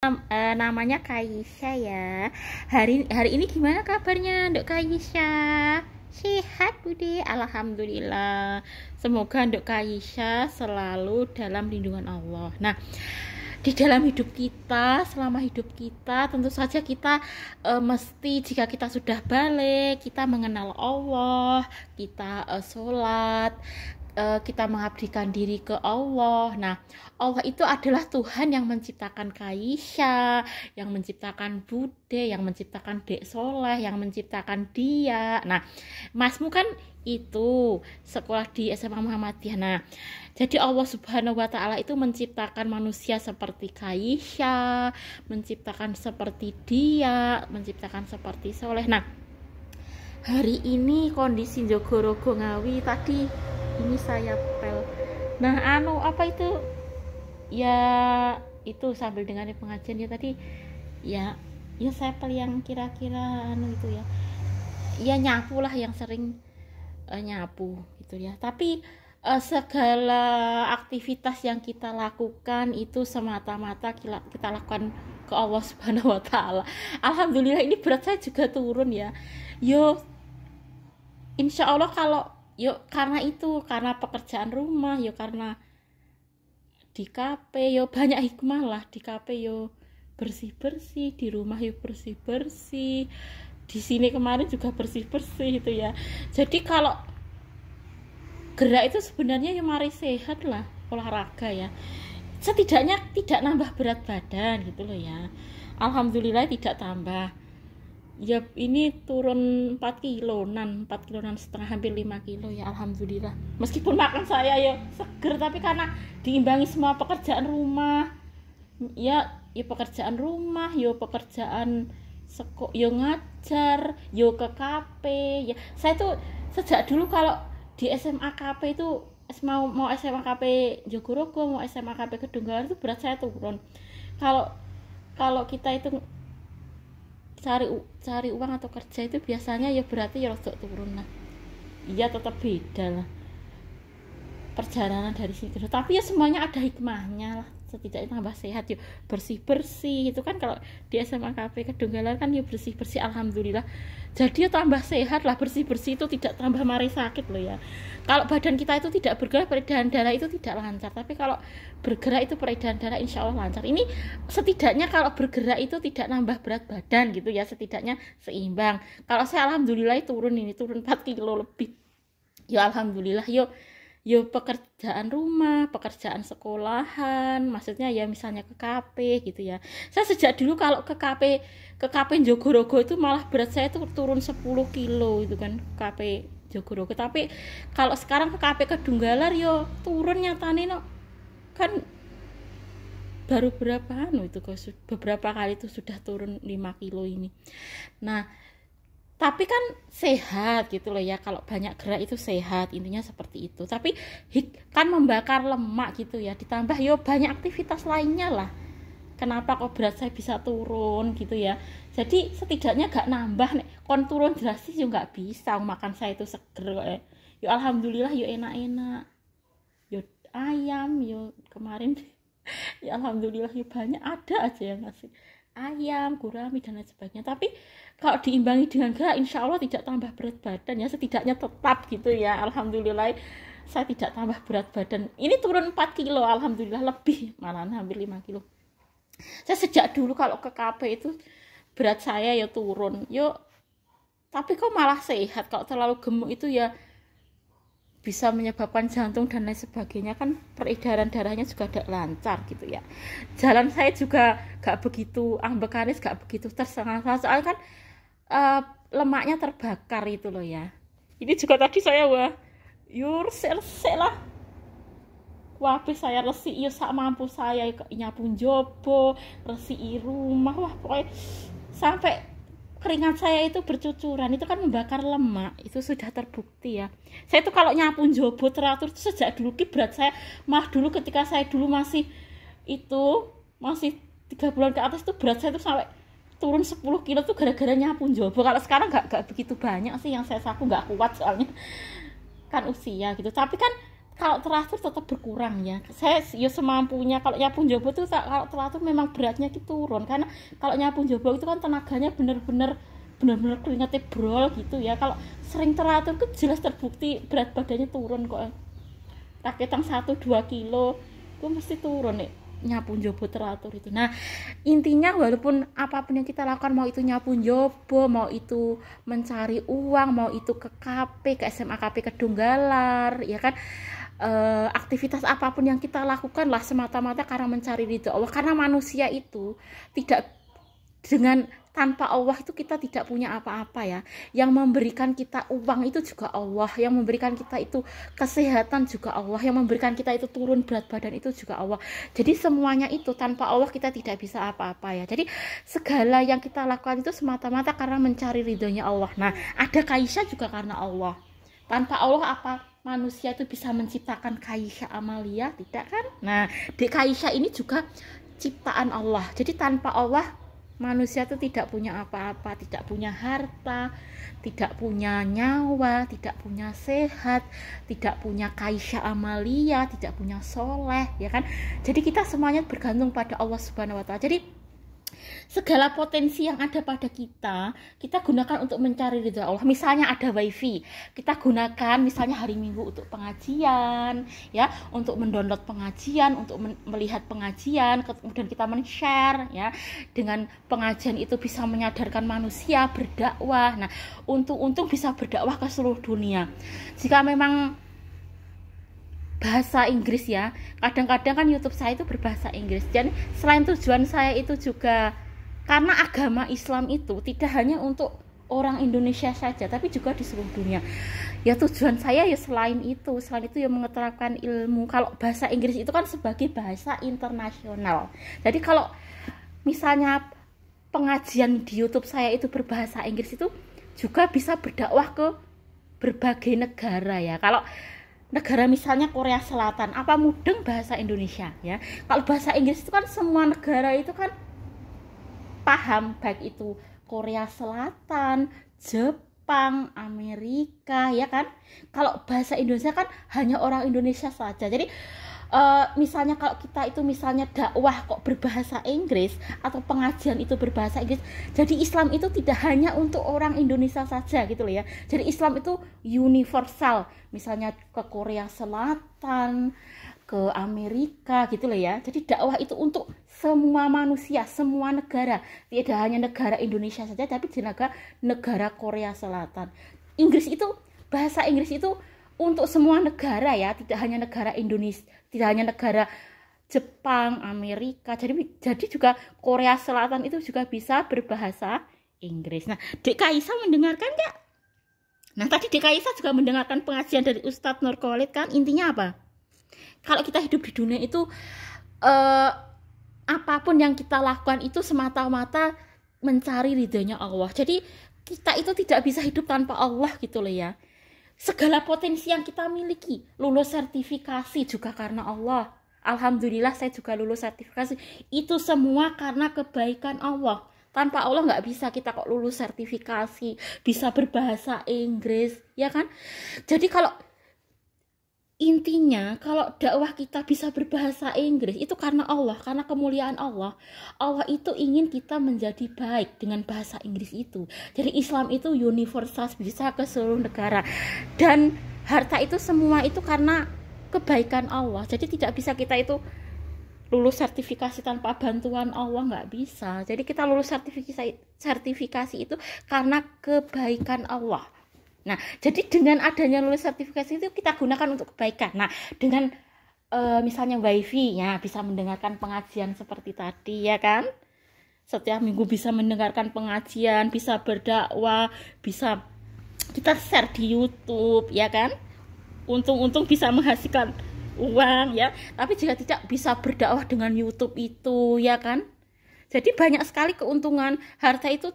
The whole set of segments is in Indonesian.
Namanya Kaisha ya. Hari ini gimana kabarnya, Nduk Kaisha? Sehat, Bude? Alhamdulillah. Semoga Nduk Kaisha selalu dalam lindungan Allah. Nah, di dalam hidup kita, selama hidup kita, tentu saja kita mesti, jika kita sudah balik, kita mengenal Allah, kita sholat, kita mengabdikan diri ke Allah. Nah, Allah itu adalah Tuhan yang menciptakan Kaisha, yang menciptakan Bude, yang menciptakan Dek Soleh, yang menciptakan dia. Nah, Masmu kan itu sekolah di SMA Muhammadiyah. Nah, jadi Allah Subhanahu wa Ta'ala itu menciptakan manusia seperti Kaisha, menciptakan seperti dia, menciptakan seperti Soleh. Nah, hari ini kondisi Jogorogo Ngawi tadi ini saya pel. Nah, apa itu? Ya, itu sambil dengar pengajian ya tadi. Ya saya pel yang kira-kira itu ya. Ya nyapu lah, yang sering nyapu gitu ya. Tapi segala aktivitas yang kita lakukan itu semata-mata kita lakukan ke Allah Subhanahu wa Ta'ala. Alhamdulillah ini berat saya juga turun ya. Insya Allah karena pekerjaan rumah, karena di KP banyak hikmah lah. Di KP bersih-bersih, di rumah bersih-bersih, di sini kemarin juga bersih-bersih itu ya. Jadi kalau gerak itu sebenarnya mari sehat lah, olahraga ya, setidaknya tidak nambah berat badan gitu loh ya. Alhamdulillah tidak tambah. Ya ini turun 4 kiloan setengah, hampir 5 kilo ya, alhamdulillah. Meskipun makan saya seger, tapi karena diimbangi semua pekerjaan rumah ya pekerjaan rumah, pekerjaan ngajar, ke KP ya. Saya tuh sejak dulu kalau di SMA KP itu mau SMA KP Jogorogo, mau SMA KP Kedunggalan itu berat saya turun. Kalau kita itu cari uang atau kerja itu biasanya berarti rodok turun lah. Iya, tetap beda lah perjalanan dari sini. Tapi semuanya ada hikmahnya lah. Setidaknya tambah sehat bersih-bersih itu kan. Kalau di SMA KP Kedunggalan kan bersih-bersih, alhamdulillah. Jadi tambah sehat lah, bersih-bersih itu tidak tambah mari sakit loh ya. Kalau badan kita itu tidak bergerak, peredaran darah itu tidak lancar. Tapi kalau bergerak itu peredaran darah insya Allah lancar. Ini setidaknya kalau bergerak itu tidak nambah berat badan gitu ya, setidaknya seimbang. Kalau saya alhamdulillah turun 4 kilo lebih. Alhamdulillah pekerjaan rumah, pekerjaan sekolahan, maksudnya misalnya ke KP gitu ya. Saya sejak dulu kalau ke KP Jogorogo itu malah berat saya itu turun 10 kilo itu kan, KP Jogorogo. Tapi kalau sekarang ke KP Kedunggalan turun nyatane kan baru beberapa kali itu sudah turun 5 kilo ini. Nah, tapi kan sehat gitu loh ya, kalau banyak gerak itu sehat, intinya seperti itu. Tapi kan membakar lemak gitu ya, ditambah banyak aktivitas lainnya lah. Kenapa kok berat saya bisa turun gitu ya. Jadi setidaknya gak nambah kon turun drastis gak bisa. Makan saya itu seger kok ya. Alhamdulillah enak-enak. Ayam kemarin ya alhamdulillah banyak, ada aja yang ngasih ayam, gurami dan lain sebagainya. Tapi kalau diimbangi dengan gerak insya Allah tidak tambah berat badan ya, setidaknya tetap gitu ya. Alhamdulillah saya tidak tambah berat badan. Ini turun 4 kilo alhamdulillah, lebih malah hampir 5 kilo. Saya sejak dulu kalau ke KP itu berat saya turun tapi kok malah sehat. Kalau terlalu gemuk itu bisa menyebabkan jantung dan lain sebagainya kan, peredaran darahnya juga tidak lancar gitu ya. Jalan saya juga gak begitu ambekanis, gak begitu tersengah-sengah, soalnya kan lemaknya terbakar itu loh ya. Ini juga tadi saya resik lah. Saya resik sak mampu saya, nyapu jopo, resik rumah, pokoknya sampai keringat saya itu bercucuran. Itu kan membakar lemak, itu sudah terbukti ya. Saya itu kalau nyapu jobo teratur itu sejak dulu berat saya, dulu ketika saya dulu masih 3 bulan ke atas itu berat saya itu sampai turun 10 kilo tuh gara-gara nyapu jobo. Kalau sekarang gak begitu banyak sih yang saya sapu, gak kuat soalnya kan usia gitu. Tapi kan kalau teratur tetap berkurang ya. Saya ya semampunya, kalau nyapu jobo tuh kalau teratur memang beratnya turun, karena kalau nyapu jobo itu kan tenaganya bener-bener keringetnya brol gitu ya. Kalau sering teratur itu jelas terbukti berat badannya turun kok. Raketang 1-2 kilo itu mesti turun nih nyapu jobo teratur itu. Nah intinya walaupun apapun yang kita lakukan, mau itu nyapu jobo, mau itu mencari uang, mau itu ke KP, ke SMA KP Kedunggalar ya kan, aktivitas apapun yang kita lakukan lah semata-mata karena mencari ridho Allah. Karena manusia itu tidak, dengan tanpa Allah itu kita tidak punya apa-apa ya. Yang memberikan kita uang itu juga Allah, yang memberikan kita itu kesehatan juga Allah, yang memberikan kita itu turun berat badan itu juga Allah. Jadi semuanya itu tanpa Allah kita tidak bisa apa-apa ya. Jadi segala yang kita lakukan itu semata-mata karena mencari ridhonya Allah. Nah ada Kaisha juga karena Allah. Tanpa Allah apa manusia itu bisa menciptakan Kaisha Amalia? Tidak kan? Nah Dek Kaisha ini juga ciptaan Allah. Jadi tanpa Allah manusia itu tidak punya apa-apa, tidak punya harta, tidak punya nyawa, tidak punya sehat, tidak punya Kaisha Amalia, tidak punya soleh ya kan. Jadi kita semuanya bergantung pada Allah Subhanahu wa Ta'ala. Jadi segala potensi yang ada pada kita gunakan untuk mencari ridho Allah. Misalnya ada wifi, kita gunakan misalnya hari Minggu untuk pengajian ya, untuk mendownload pengajian, untuk melihat pengajian, kemudian kita men-share ya. Dengan pengajian itu bisa menyadarkan manusia, berdakwah. Nah untung bisa berdakwah ke seluruh dunia. Jika memang bahasa Inggris ya, kadang-kadang kan YouTube saya itu berbahasa Inggris. Dan selain tujuan saya itu juga karena agama Islam itu tidak hanya untuk orang Indonesia saja, tapi juga di seluruh dunia. Ya tujuan saya ya selain itu ya mengeterapkan ilmu. Kalau bahasa Inggris itu kan sebagai bahasa internasional. Jadi kalau misalnya pengajian di YouTube saya itu berbahasa Inggris, itu juga bisa berdakwah ke berbagai negara ya. Kalau negara misalnya Korea Selatan, apa mudeng bahasa Indonesia ya. Kalau bahasa Inggris itu kan semua negara itu kan paham, baik itu Korea Selatan, Jepang, Amerika ya kan. Kalau bahasa Indonesia kan hanya orang Indonesia saja. Jadi misalnya kalau kita itu misalnya dakwah kok berbahasa Inggris atau pengajian itu berbahasa Inggris, jadi Islam itu tidak hanya untuk orang Indonesia saja gitu loh ya. Jadi Islam itu universal, misalnya ke Korea Selatan, ke Amerika gitu loh ya. Jadi dakwah itu untuk semua manusia, semua negara, tidak hanya negara Indonesia saja, tapi juga negara Korea Selatan. Inggris itu, bahasa Inggris itu untuk semua negara ya, tidak hanya negara Indonesia, tidak hanya negara Jepang, Amerika. Jadi juga Korea Selatan itu juga bisa berbahasa Inggris. Nah, Dek Kaisa mendengarkan nggak? Nah, tadi Dek Kaisa juga mendengarkan pengajian dari Ustadz Nur Khalid kan. Intinya apa? Kalau kita hidup di dunia itu apapun yang kita lakukan itu semata-mata mencari ridhonya Allah. Jadi kita itu tidak bisa hidup tanpa Allah gitu loh ya. Segala potensi yang kita miliki, lulus sertifikasi juga karena Allah. Alhamdulillah saya juga lulus sertifikasi. Itu semua karena kebaikan Allah. Tanpa Allah nggak bisa kita kok lulus sertifikasi, bisa berbahasa Inggris, ya kan? Jadi kalau intinya kalau dakwah kita bisa berbahasa Inggris itu karena Allah, karena kemuliaan Allah. Allah itu ingin kita menjadi baik dengan bahasa Inggris itu. Jadi Islam itu universal, bisa ke seluruh negara. Dan harta itu semua itu karena kebaikan Allah. Jadi tidak bisa kita itu lulus sertifikasi tanpa bantuan Allah, nggak bisa. Jadi kita lulus sertifikasi itu karena kebaikan Allah. Nah, jadi dengan adanya lulus sertifikasi itu kita gunakan untuk kebaikan. Nah, dengan misalnya wifi ya, bisa mendengarkan pengajian seperti tadi ya kan. Setiap minggu bisa mendengarkan pengajian, bisa berdakwah, bisa kita share di YouTube ya kan. Untung-untung bisa menghasilkan uang ya. Tapi jika tidak bisa berdakwah dengan YouTube itu ya kan. Jadi banyak sekali keuntungan. Harta itu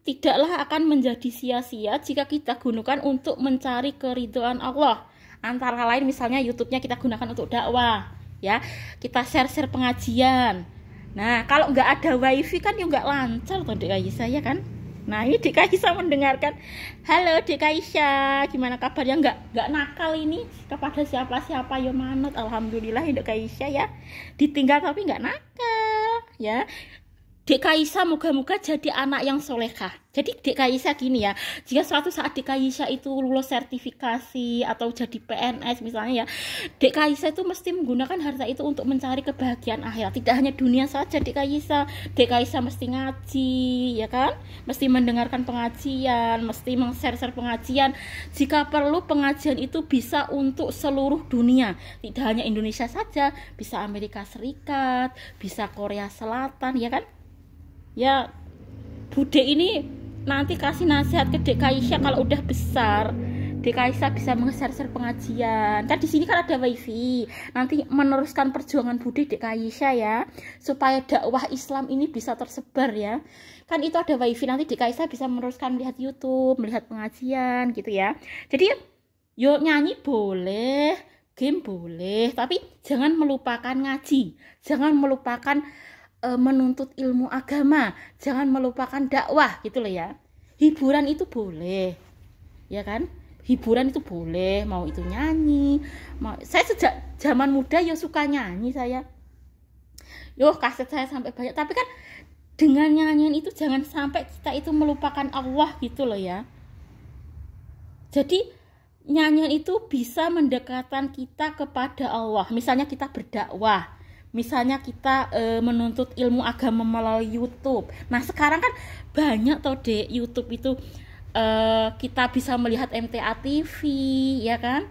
tidaklah akan menjadi sia-sia jika kita gunakan untuk mencari keridhaan Allah. Antara lain misalnya YouTube-nya kita gunakan untuk dakwah, ya. Kita share-share pengajian. Nah, kalau nggak ada wifi kan ya nggak lancar tuh Dek Kaisa ya kan? Nah, ini Dek Kaisa mendengarkan. Halo Dek Kaisa, gimana kabarnya? Nggak nakal ini kepada siapa-siapa, ya manut. Alhamdulillah Dek Kaisa ya. Ditinggal tapi nggak nakal ya. Dek Kaisa moga-moga jadi anak yang solehah. Jadi Dek Kaisa gini ya, jika suatu saat Dek Kaisa itu lulus sertifikasi atau jadi PNS misalnya ya, Dek Kaisa itu mesti menggunakan harta itu untuk mencari kebahagiaan akhirat. Tidak hanya dunia saja Dek Kaisa. Dek Kaisa mesti ngaji, ya kan? Mesti mendengarkan pengajian, mesti meng-share pengajian. Jika perlu pengajian itu bisa untuk seluruh dunia, tidak hanya Indonesia saja, bisa Amerika Serikat, bisa Korea Selatan, ya kan? Ya, Bude ini nanti kasih nasihat ke Dek Kaisa kalau udah besar. Dek Kaisa bisa meng-share pengajian. Kan di sini kan ada wifi. Nanti meneruskan perjuangan Bude Dek Kaisa ya, supaya dakwah Islam ini bisa tersebar ya. Kan itu ada wifi, nanti Dek Kaisa bisa meneruskan melihat YouTube, melihat pengajian gitu ya. Jadi yuk, nyanyi boleh, game boleh, tapi jangan melupakan ngaji, jangan melupakan menuntut ilmu agama, jangan melupakan dakwah gitu loh ya. Hiburan itu boleh, ya kan? Hiburan itu boleh, mau itu nyanyi, saya sejak zaman muda ya suka nyanyi saya. Kaset saya sampai banyak, tapi kan dengan nyanyian itu jangan sampai kita itu melupakan Allah gitu loh ya. Jadi nyanyian itu bisa mendekatkan kita kepada Allah. Misalnya kita berdakwah, misalnya kita menuntut ilmu agama melalui YouTube. Nah sekarang kan banyak toh Dek, YouTube itu kita bisa melihat MTA TV, ya kan?